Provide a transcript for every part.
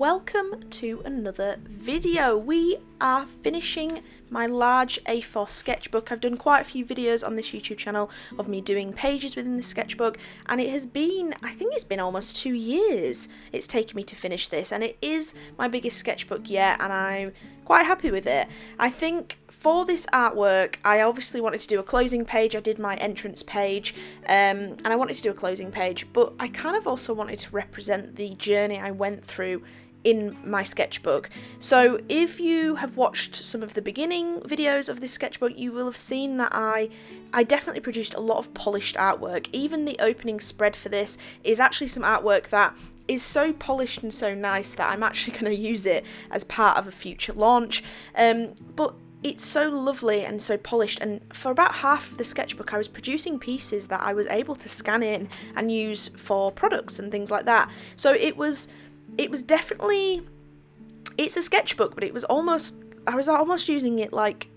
welcome to another video. We are finishing my large A4 sketchbook. I've done quite a few videos on this YouTube channel of me doing pages within the sketchbook, and it has been, I think it's been almost 2 years it's taken me to finish this, and it is my biggest sketchbook yet, and I'm quite happy with it. I think for this artwork, I obviously wanted to do a closing page. I did my entrance page, and I wanted to do a closing page, but I kind of also wanted to represent the journey I went through in my sketchbook. So if you have watched some of the beginning videos of this sketchbook, you will have seen that I definitely produced a lot of polished artwork. Even the opening spread for this is actually some artwork that is so polished and so nice that I'm actually going to use it as part of a future launch. But it's so lovely and so polished, and for about half of the sketchbook I was producing pieces that I was able to scan in and use for products and things like that. So it was definitely, it's a sketchbook, but I was almost using it like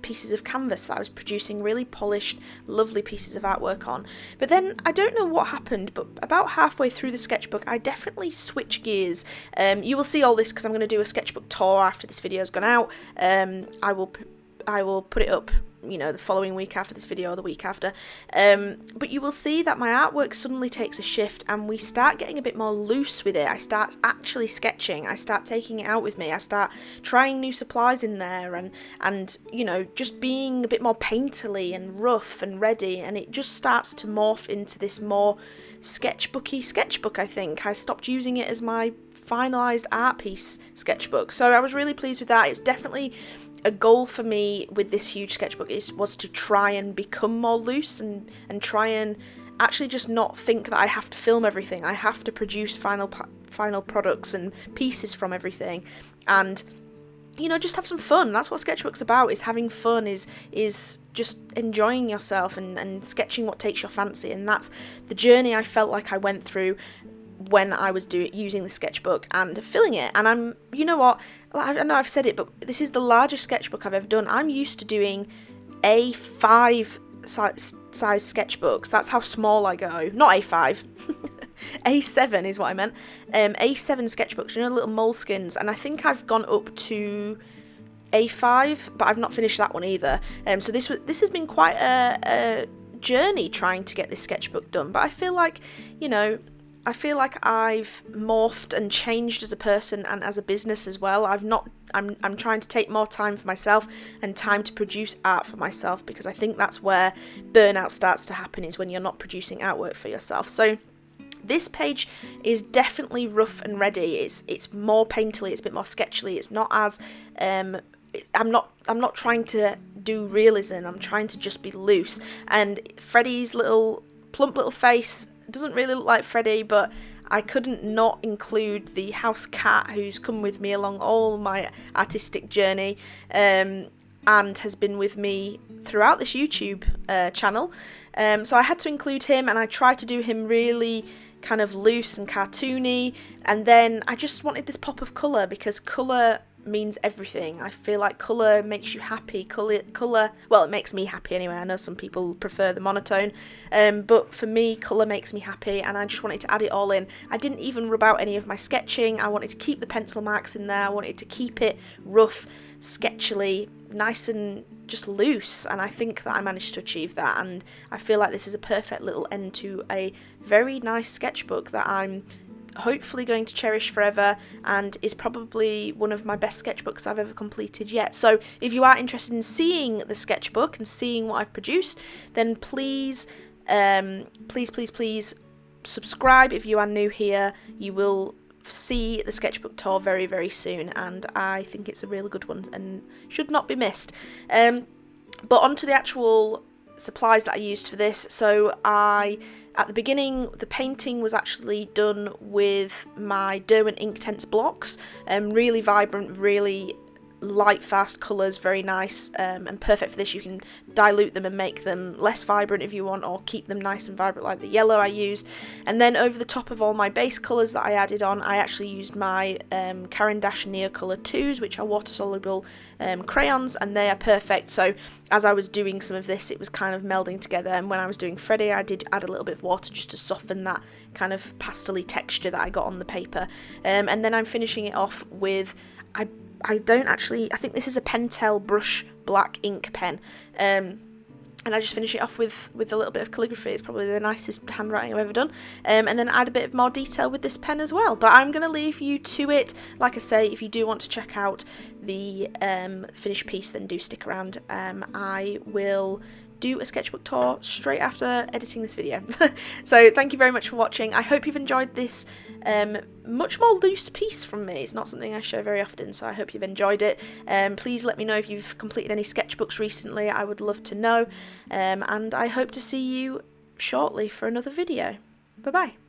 pieces of canvas that I was producing really polished, lovely pieces of artwork on. But then, I don't know what happened, but about halfway through the sketchbook, I definitely switched gears. You will see all this because I'm going to do a sketchbook tour after this video has gone out. I will put it up, the following week after this video or the week after. But you will see that my artwork suddenly takes a shift and we start getting a bit more loose with it. I start actually sketching. I start taking it out with me. I start trying new supplies in there and just being a bit more painterly and rough and ready, and it just starts to morph into this more sketchbooky sketchbook, I think. I stopped using it as my finalised art piece sketchbook. So I was really pleased with that. It's definitely a goal for me with this huge sketchbook was to try and become more loose and try and actually just not think that I have to film everything. I have to produce final products and pieces from everything, and just have some fun. That's what sketchbook's about, is having fun, is just enjoying yourself and sketching what takes your fancy. And that's the journey I felt like I went through when I was using the sketchbook and filling it. And I know I've said it, but this is the largest sketchbook I've ever done. I'm used to doing A5 size sketchbooks. That's how small I go. Not A5. A7 is what I meant. A7 sketchbooks, little moleskins. And I think I've gone up to A5, but I've not finished that one either. So this has been quite a journey trying to get this sketchbook done. But I feel like, I've morphed and changed as a person and as a business as well. I'm trying to take more time for myself and time to produce art for myself, because I think that's where burnout starts to happen, is when you're not producing artwork for yourself. So this page is definitely rough and ready. It's more painterly, it's a bit more sketchily. It's not as I'm not trying to do realism. I'm trying to just be loose. And Freddie's plump little face doesn't really look like Freddie, but I couldn't not include the house cat who's come with me along all my artistic journey, and has been with me throughout this YouTube channel. So I had to include him, and I tried to do him really kind of loose and cartoony, and then I just wanted this pop of colour, because colour means everything. I feel like colour makes you happy. Colour, well, it makes me happy anyway. I know some people prefer the monotone, but for me, colour makes me happy, and I just wanted to add it all in. I didn't even rub out any of my sketching. I wanted to keep the pencil marks in there. I wanted to keep it rough, sketchily, nice and just loose, and I think that I managed to achieve that, and I feel like this is a perfect little end to a very nice sketchbook that I'm hopefully going to cherish forever, and is probably one of my best sketchbooks I've ever completed yet. So if you are interested in seeing the sketchbook and seeing what I've produced, then please subscribe. If you are new here, you will see the sketchbook tour very, very soon, and I think it's a really good one and should not be missed. But on to the actual supplies that I used for this. So at the beginning, the painting was actually done with my Derwent Inktense blocks, really vibrant, really light fast colours, very nice, and perfect for this. You can dilute them and make them less vibrant if you want, or keep them nice and vibrant like the yellow I used. And then over the top of all my base colours that I added on, I actually used my Caren Dache Neocolour 2s, which are water soluble crayons, and they are perfect. So as I was doing some of this, it was kind of melding together, and when I was doing Freddy, I did add a little bit of water just to soften that kind of pastel-y texture that I got on the paper. And then I'm finishing it off with, I think this is a Pentel brush black ink pen, and I just finish it off with a little bit of calligraphy. It's probably the nicest handwriting I've ever done, and then add a bit more detail with this pen as well. But I'm going to leave you to it. Like I say, if you do want to check out the finished piece, then do stick around. I will do a sketchbook tour straight after editing this video. So thank you very much for watching. I hope you've enjoyed this much more loose piece from me. It's not something I show very often, so I hope you've enjoyed it. Please let me know if you've completed any sketchbooks recently. I would love to know, and I hope to see you shortly for another video. Bye bye.